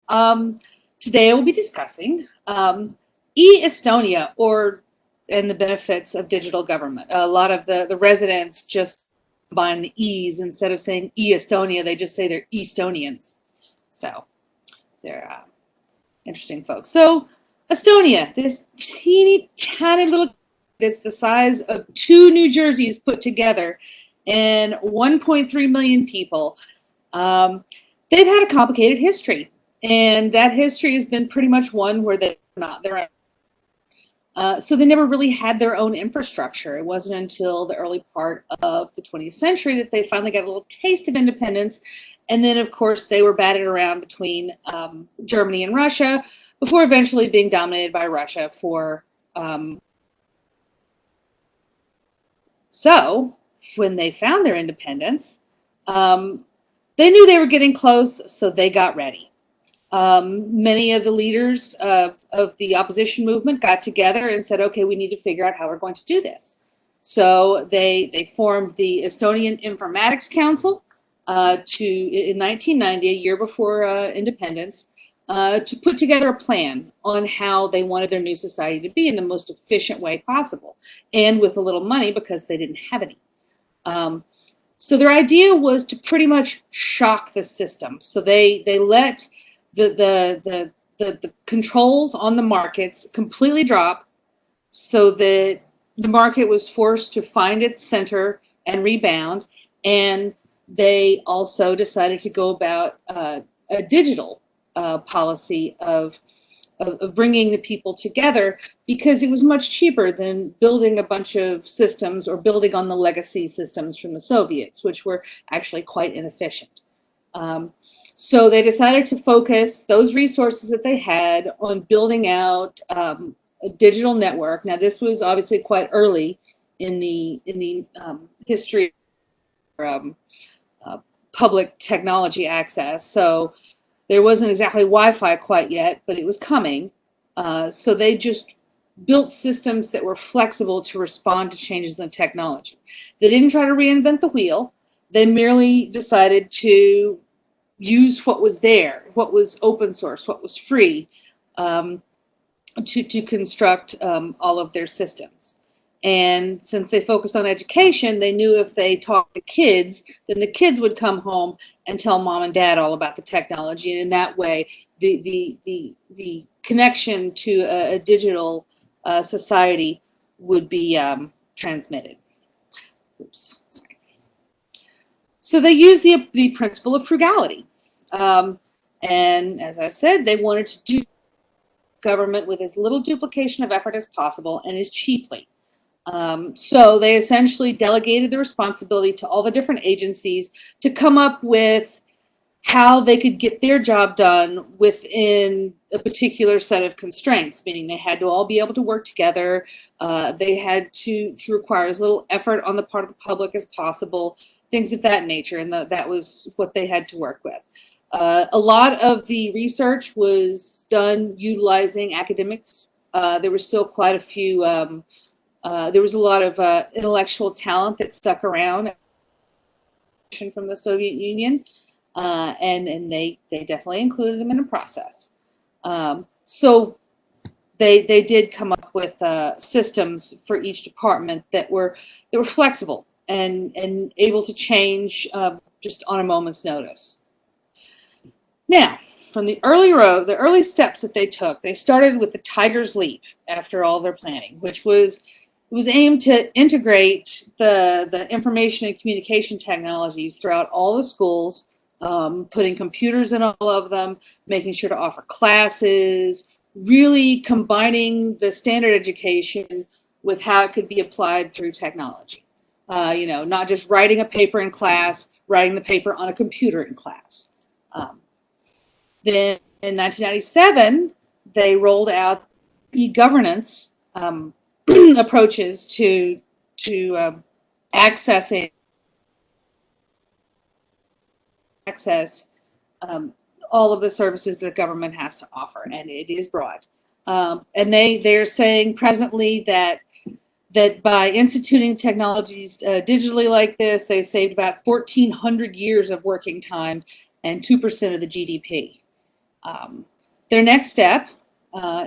Today we'll be discussing E-Estonia, and the benefits of digital government. A lot of the residents just combine the E's. Instead of saying E-Estonia, they just say they're Estonians. So they're interesting folks. So Estonia, this teeny tiny little, it's the size of 2 New Jerseys put together, and 1.3 million people. They've had a complicated history, and that history has been pretty much one where they're not their own. So they never really had their own infrastructure. It wasn't until the early part of the 20th century that they finally got a little taste of independence. And then, of course, they were batted around between Germany and Russia before eventually being dominated by Russia for... So when they found their independence, they knew they were getting close, so they got ready. Many of the leaders of the opposition movement got together and said, okay, we need to figure out how we're going to do this. So they formed the Estonian Informatics Council in 1990, a year before independence, to put together a plan on how they wanted their new society to be in the most efficient way possible, and with a little money because they didn't have any. So their idea was to pretty much shock the system. So they let the controls on the markets completely drop, so that the market was forced to find its center and rebound. And they also decided to go about a digital policy of bringing the people together, because it was much cheaper than building a bunch of systems or building on the legacy systems from the Soviets, which were actually quite inefficient. So they decided to focus those resources that they had on building out a digital network. Now, this was obviously quite early in the history of public technology access. So there wasn't exactly Wi-Fi quite yet, but it was coming. So they just built systems that were flexible to respond to changes in the technology. They didn't try to reinvent the wheel. They merely decided to use what was there, what was open source, what was free, to construct all of their systems. And since they focused on education, they knew if they talked to kids, then the kids would come home and tell mom and dad all about the technology. And in that way, the connection to a digital society would be transmitted. Oops, sorry. So they used the principle of frugality. And as I said, they wanted to do government with as little duplication of effort as possible and as cheaply. So they essentially delegated the responsibility to all the different agencies to come up with how they could get their job done within a particular set of constraints, meaning they had to all be able to work together. They had to require as little effort on the part of the public as possible, things of that nature, and that was what they had to work with. A lot of the research was done utilizing academics. There were still quite a few there was a lot of intellectual talent that stuck around from the Soviet Union, and they definitely included them in the process. So they did come up with systems for each department that were flexible and able to change just on a moment's notice. Now, from the early steps that they took, they started with the Tiger's Leap after all their planning, which was aimed to integrate the information and communication technologies throughout all the schools, putting computers in all of them, making sure to offer classes, really combining the standard education with how it could be applied through technology. Not just writing a paper in class, writing the paper on a computer in class. Then in 1997, they rolled out e-governance approaches to access all of the services that government has to offer, and it is broad. And they're saying presently that by instituting technologies digitally like this, they've saved about 1,400 years of working time and 2% of the GDP. Their next step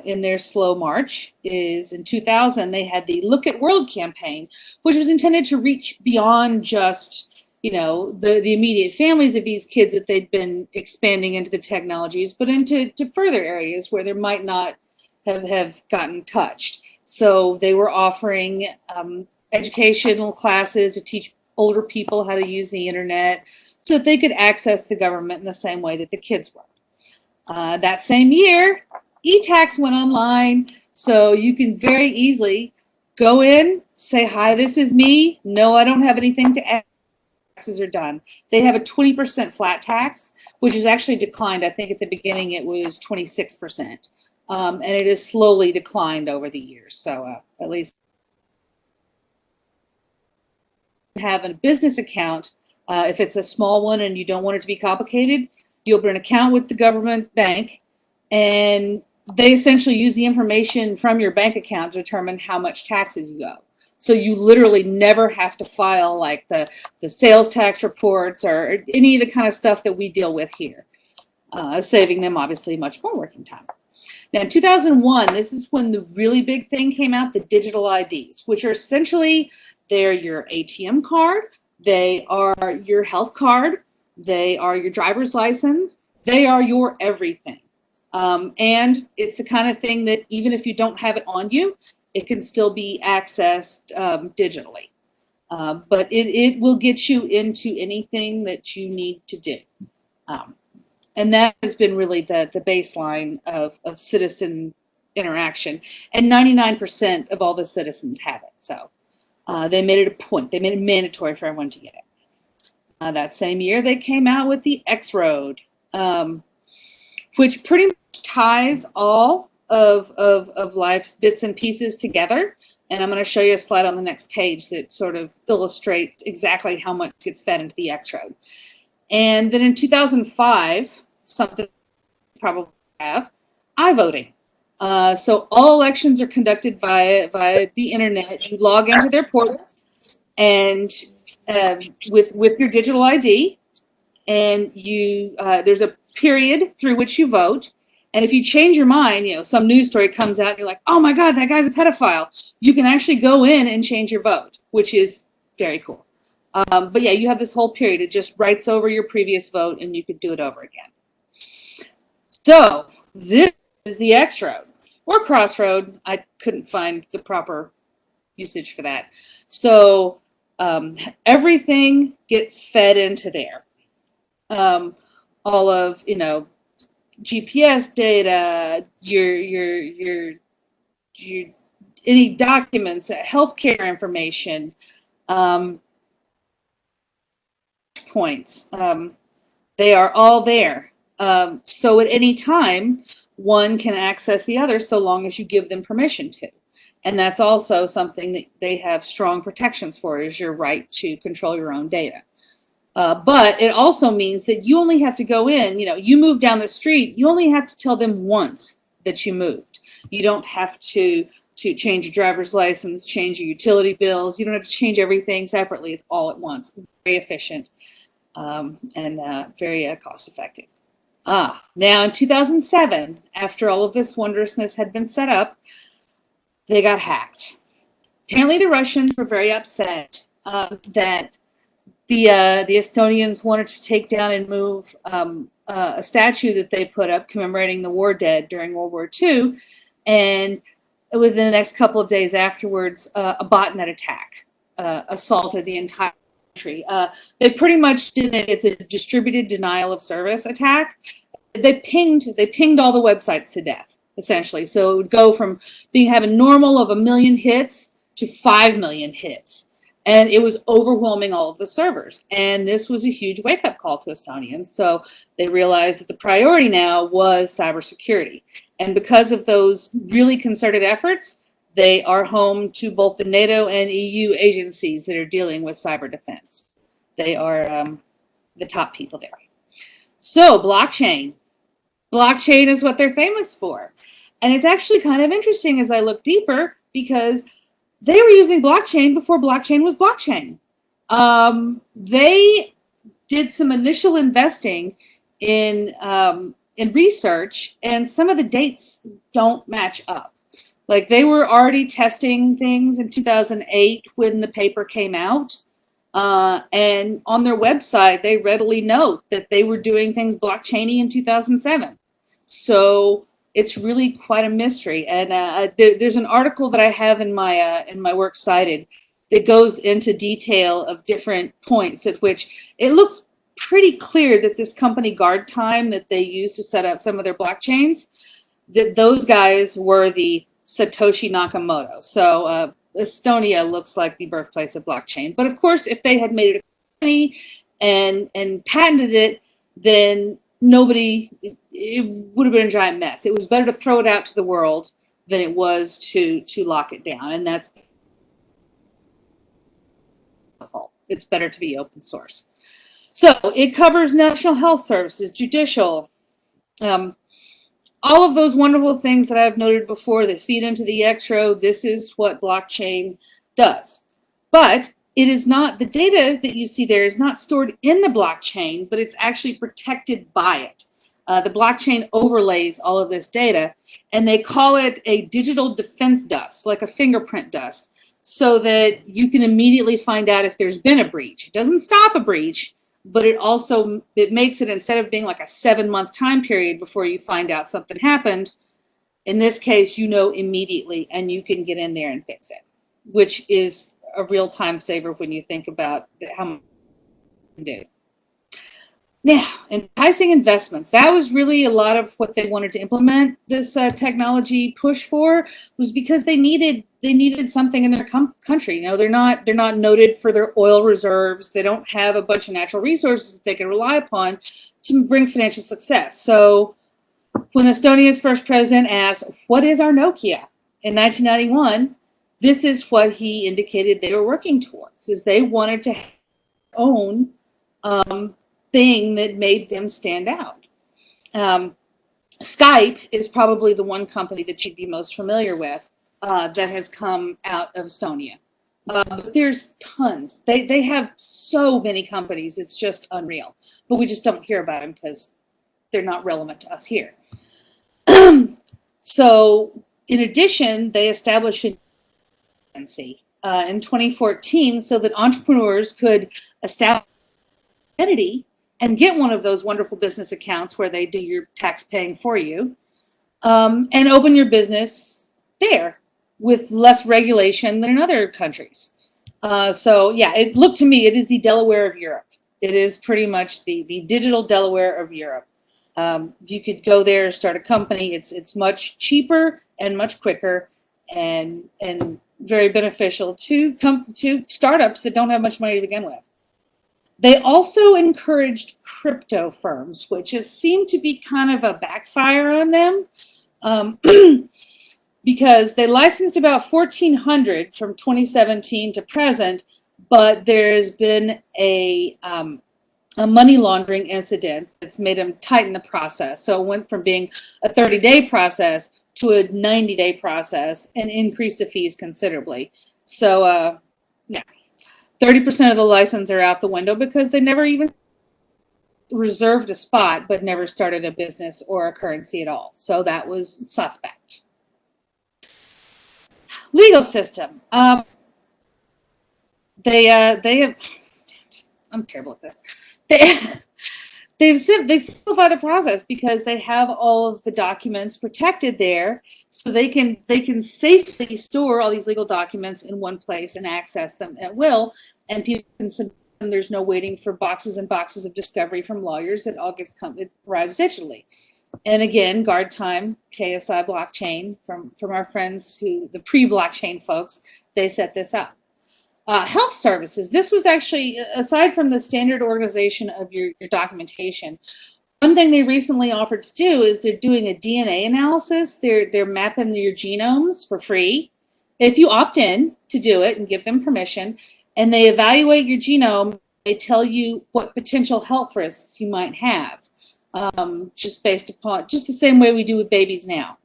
in their slow march is in 2000, they had the Look at World campaign, which was intended to reach beyond just, the immediate families of these kids that they'd been expanding into the technologies, but into further areas where they might not have gotten touched. So they were offering educational classes to teach older people how to use the internet so that they could access the government in the same way that the kids were. That same year, E-Tax went online, so you can very easily go in, say, hi, this is me. No, I don't have anything to add. Taxes are done. They have a 20% flat tax, which has actually declined. I think at the beginning it was 26%, and it has slowly declined over the years. So at least have a business account. If it's a small one and you don't want it to be complicated, you open an account with the government bank, and they essentially use the information from your bank account to determine how much taxes you owe. So you literally never have to file like the sales tax reports or any of the kind of stuff that we deal with here, saving them obviously much more working time. Now in 2001, this is when the really big thing came out, the digital IDs, which are essentially, they're your ATM card, they are your health card, they are your driver's license, they are your everything. And it's the kind of thing that even if you don't have it on you, it can still be accessed digitally. But it will get you into anything that you need to do. And that has been really the baseline of citizen interaction. And 99% of all the citizens have it. So they made it a point. They made it mandatory for everyone to get it. That same year, they came out with the X-Road, which pretty much ties all of life's bits and pieces together. And I'm going to show you a slide on the next page that sort of illustrates exactly how much gets fed into the X-Road. And then in 2005, something you probably have, iVoting. So all elections are conducted via the internet. You log into their portal and with your digital ID, and you there's a period through which you vote. And if you change your mind, some news story comes out and you're like, oh my God, that guy's a pedophile. You can actually go in and change your vote, which is very cool. But yeah, you have this whole period. It just writes over your previous vote and you could do it over again. So this is the X-Road or Crossroad. I couldn't find the proper usage for that. So everything gets fed into there. All of, GPS data, your any documents, healthcare information, points, they are all there. So at any time, one can access the other so long as you give them permission to. And that's also something that they have strong protections for, is your right to control your own data. But it also means that you only have to go in, you move down the street, you only have to tell them once that you moved. You don't have to change your driver's license, change your utility bills. You don't have to change everything separately. It's all at once. Very efficient and very cost effective. Now in 2007, after all of this wondrousness had been set up, they got hacked. Apparently the Russians were very upset that the Estonians wanted to take down and move a statue that they put up commemorating the war dead during World War II, and within the next couple of days afterwards, a botnet attack assaulted the entire country. They pretty much did it. It's a distributed denial of service attack. They pinged all the websites to death, essentially. So it would go from having normal of 1 million hits to 5 million hits. And it was overwhelming all of the servers. And this was a huge wake-up call to Estonians. So they realized that the priority now was cybersecurity. And because of those really concerted efforts, they are home to both the NATO and EU agencies that are dealing with cyber defense. They are the top people there. So blockchain. Blockchain is what they're famous for. And it's actually kind of interesting as I look deeper, because they were using blockchain before blockchain was blockchain. They did some initial investing in in research, and some of the dates don't match up. Like they were already testing things in 2008 when the paper came out. And on their website, they readily note that they were doing things blockchainy in 2007. So it's really quite a mystery. And there's an article that I have in my work cited that goes into detail of different points at which it looks pretty clear that this company Guard Time that they used to set up some of their blockchains, that those guys were the Satoshi Nakamoto. So Estonia looks like the birthplace of blockchain. But of course, if they had made it a company and patented it, then nobody, it would have been a giant mess. It was better to throw it out to the world than it was to lock it down. And that's, it's better to be open source. So it covers national health services, judicial, all of those wonderful things that I've noted before that feed into the X-row. This is what blockchain does. But it is not, the data that you see there is not stored in the blockchain, but it's actually protected by it. The blockchain overlays all of this data, and they call it a digital defense dust, like a fingerprint dust, so that you can immediately find out if there's been a breach. It doesn't stop a breach, but it makes it, instead of being like a 7-month time period before you find out something happened, in this case, you know immediately and you can get in there and fix it, which is a real time saver when you think about how much you can do. Now, enticing investments. That was really a lot of what they wanted to implement this technology push for, was because they needed something in their country. You know, they're not noted for their oil reserves. They don't have a bunch of natural resources that they can rely upon to bring financial success. So when Estonia's first president asked, "What is our Nokia?" in 1991, this is what he indicated they were working towards, is they wanted to own thing that made them stand out. Skype is probably the one company that you'd be most familiar with that has come out of Estonia. But there's tons. They have so many companies, it's just unreal. But we just don't hear about them because they're not relevant to us here. So in addition, they established an agency in 2014 so that entrepreneurs could establish an identity and get one of those wonderful business accounts where they do your tax paying for you, and open your business there with less regulation than in other countries. So yeah, it looked to me, it is the Delaware of Europe. It is pretty much the digital Delaware of Europe. You could go there, start a company. It's much cheaper and much quicker, and very beneficial to startups that don't have much money to begin with. They also encouraged crypto firms, which has seemed to be kind of a backfire on them, because they licensed about 1,400 from 2017 to present, but there's been a money laundering incident that's made them tighten the process. So it went from being a 30-day process to a 90-day process and increased the fees considerably. So yeah. 30% of the license are out the window because they never even reserved a spot, but never started a business or a currency at all. So that was suspect. Legal system. They have. I'm terrible at this. They simplify the process because they have all of the documents protected there, so they can safely store all these legal documents in one place and access them at will. And people can submit them. There's no waiting for boxes and boxes of discovery from lawyers. It all it arrives digitally. And again, Guard Time, KSI blockchain from our friends the pre-blockchain folks, they set this up. Health services. This was actually, aside from the standard organization of your documentation, one thing they recently offered to do is they're doing a DNA analysis. They're mapping your genomes for free if you opt in to do it and give them permission. And they evaluate your genome. They tell you what potential health risks you might have, just based upon, just the same way we do with babies now,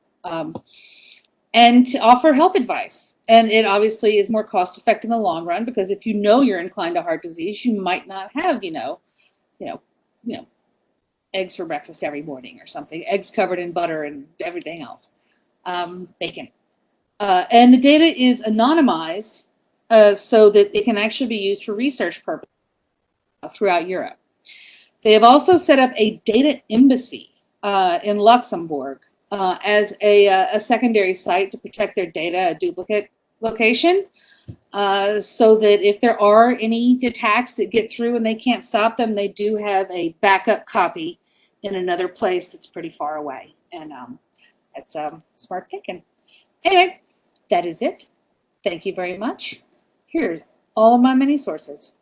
and to offer health advice. And it obviously is more cost effective in the long run, because if you know you're inclined to heart disease, you might not have, eggs for breakfast every morning or something, eggs covered in butter and everything else, bacon. And the data is anonymized so that it can actually be used for research purposes throughout Europe. They have also set up a data embassy in Luxembourg as a secondary site to protect their data, a duplicate location, so that if there are any attacks that get through and they can't stop them, they do have a backup copy in another place that's pretty far away. And that's smart thinking. Anyway, that is it. Thank you very much. Here's all of my mini sources.